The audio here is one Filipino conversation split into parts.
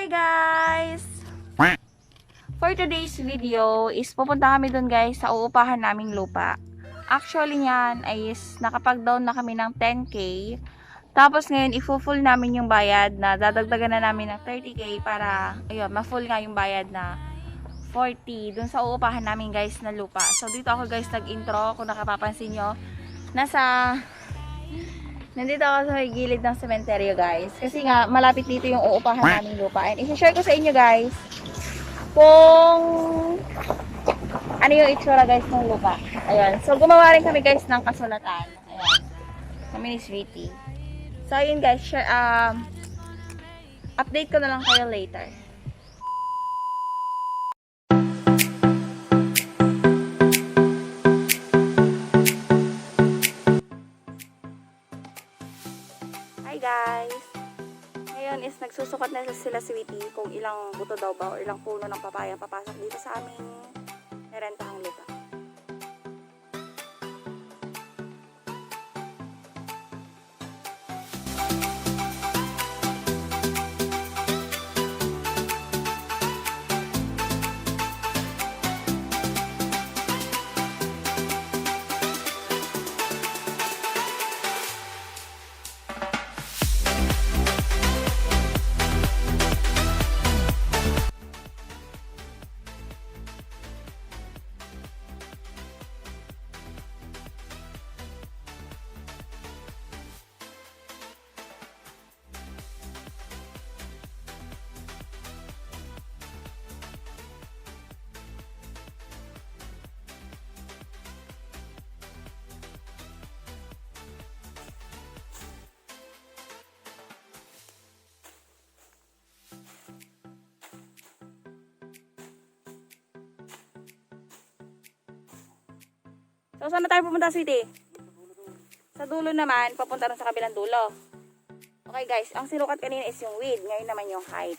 Hi guys! For today's video is pupunta kami dun guys sa uupahan naming lupa. Actually yan ay nakapag-down na kami ng 10k. Tapos ngayon i-full namin yung bayad na dadagdagan na namin ng 30k para ayun, ma-full nga yung bayad na 40 dun sa uupahan namin guys na lupa. So dito ako guys nag-intro kung nakapapansin nyo. Nandito ako sa gilid ng sementeryo guys. Kasi nga malapit dito yung uupahan naming lupa. And i-share ko sa inyo guys kung ano yung itsura guys ng lupa. Ayan. So gumawa rin kami guys ng kasulatan. Ayan. Kami ni Sweetie. So ayun guys, share, update ko na lang kayo later. Hi guys! Ngayon is nagsusukat na sila Sweetie kung ilang buto daw ba o ilang puno ng papaya papasok dito sa aming Nirentahang lupa. So, saan na tayo pupunta, Sweetie? Sa dulo naman, papunta rin sa kabilang dulo. Okay guys, ang sinukat kanina is yung width. Ngayon naman yung height.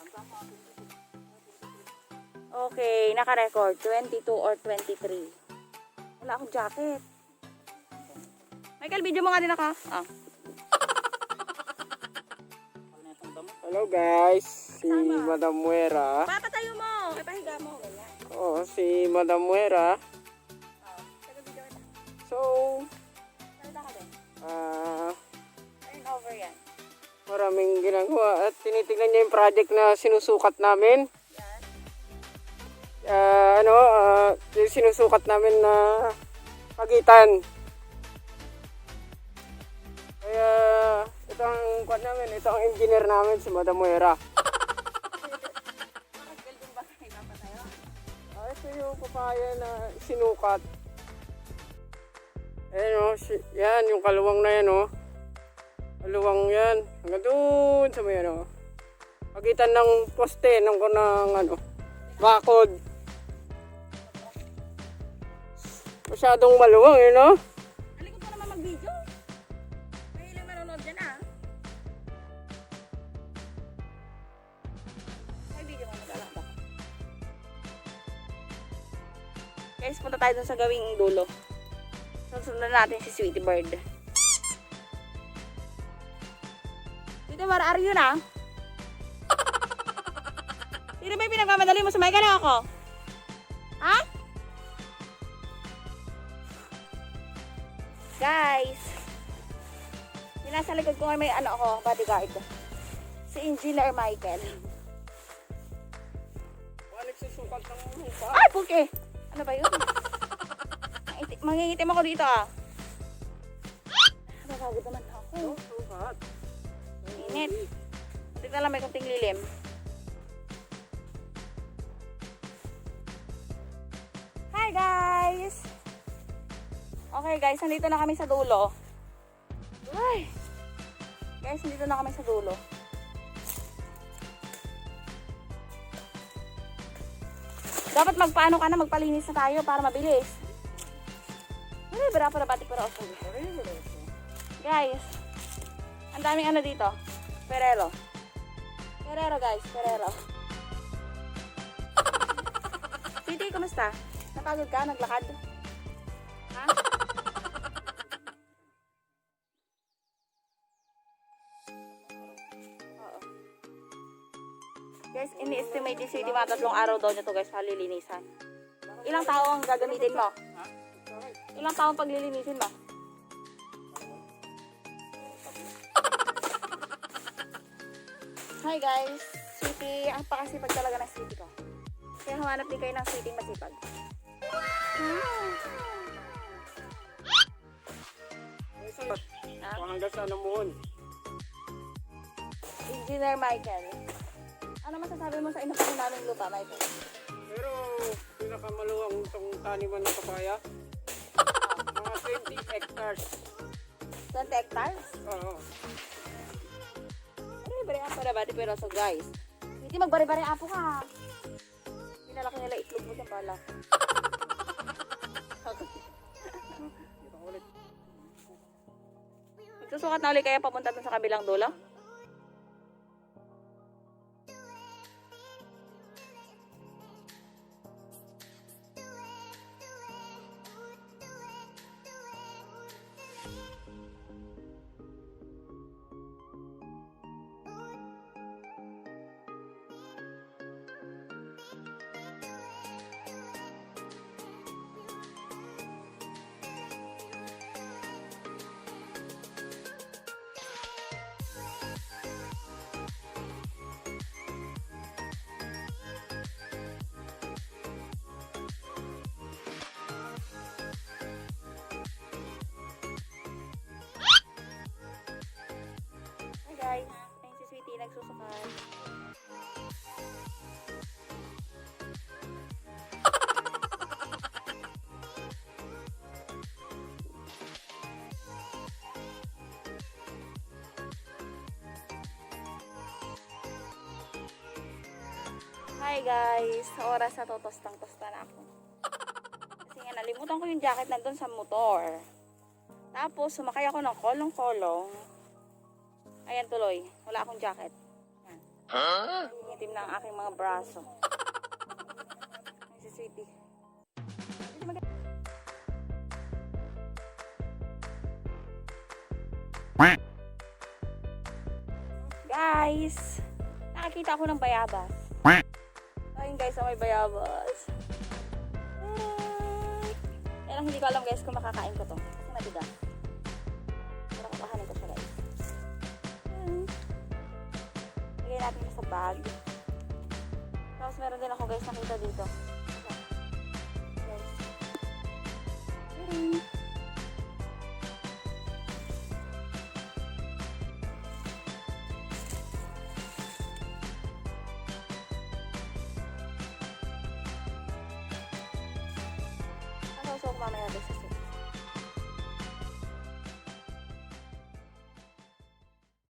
Okay, naka-record. 22 or 23. Wala akong jacket. Michael, video mo nga din ako. Ah. Hello guys, si Madam Uera. Papatayo mo! Ipahiga mo. Ganyan. Oo, si Madam Uera. So, Salita ka din. Turn over yan. maraming ginagawa at tinitingnan niya yung project na sinusukat namin. Yan. Yung sinusukat namin na pagitan. Kaya, ito ang kuwan namin, ito ang engineer namin, si Madam Uera. Building ba kayo papatayo? Ito yung papaya na sinukat. Ayan o, yan yung kaluwang na yan o. Kaluwang yan. Hanggang doon sa may ano. Pagitan ng poste ng bakod. Masyadong maluwang yun o. Halika ko naman mag-video. Mahilang manonood dyan ah. May video mo mag-alak. Guys, punta tayo dun sa gawing dulo. Sundan natin si Sweetie Bird. Sweetie, where are you na? Sino ba yung pinagmamadali mo? Sumay ka na ako? Ha? Guys, yung nasa likod ko may bodyguard. Si Engineer Michael. Nagsusukat ng lupa. Ay, puke! Ano ba yun? Mangingitim ako dito ah. Napagod naman ako. Sukat. Init. Dito lang may kunting lilim. Hi guys! Okay guys, nandito na kami sa dulo. Ay! Guys, nandito na kami sa dulo. Dapat magpaano ka na, magpalinis na tayo para mabilis. Berapa batik para ako. Guys, ang daming ano dito. Perero guys, Perero. Sweetie, kumusta? Napagod ka? Naglakad? Ha? Oo. Guys, ini-estimate ni Sweetie mga 3 araw daw niya to guys, palilinisan. Ilang tao ang gagamitin mo? Ilang tao ang paglilinisin mo? Hi guys, Sweetie, ang pakasipag talaga ng Sweetie ko. Kaya humanap din kayo ng Sweetie masipag. Hanggang sa namuhon. Engineer Michael, ano masasabi mo sa inupahan namin lupa, Michael? Pero pinakamaluwang itong taniman ng papaya. Mga 20 hectares. 20 hectares? Oo. Bari-bari apo na bati pero so guys. Hindi magbari-bari apo ka. Pinalaki nila itlog mo dyan pala. Dito ulit. Magsusukat na ulit kaya papunta dun sa kabilang dulo? Guys, ayun si Sweetie nagsusukat. Hi guys, oras na to, tostang-tosta na ako. Kasi nga nalimutan ko yung jacket nandun sa motor. Tapos sumakay ako ng kolong-kolong. Ayan tuloy, wala akong jacket. Yan. Itim na ang aking mga braso. Ay, si Sweetie. Guys, nakakita ako ng bayabas. Ayun guys, may bayabas. Yan ang hindi ko alam guys kung makakain ko to. Kasi matigas. Pero kakahanin ko siya guys. Lagay natin sa bag. Tapos meron din ako guys nakita dito. Guys. Ako mamaya guys.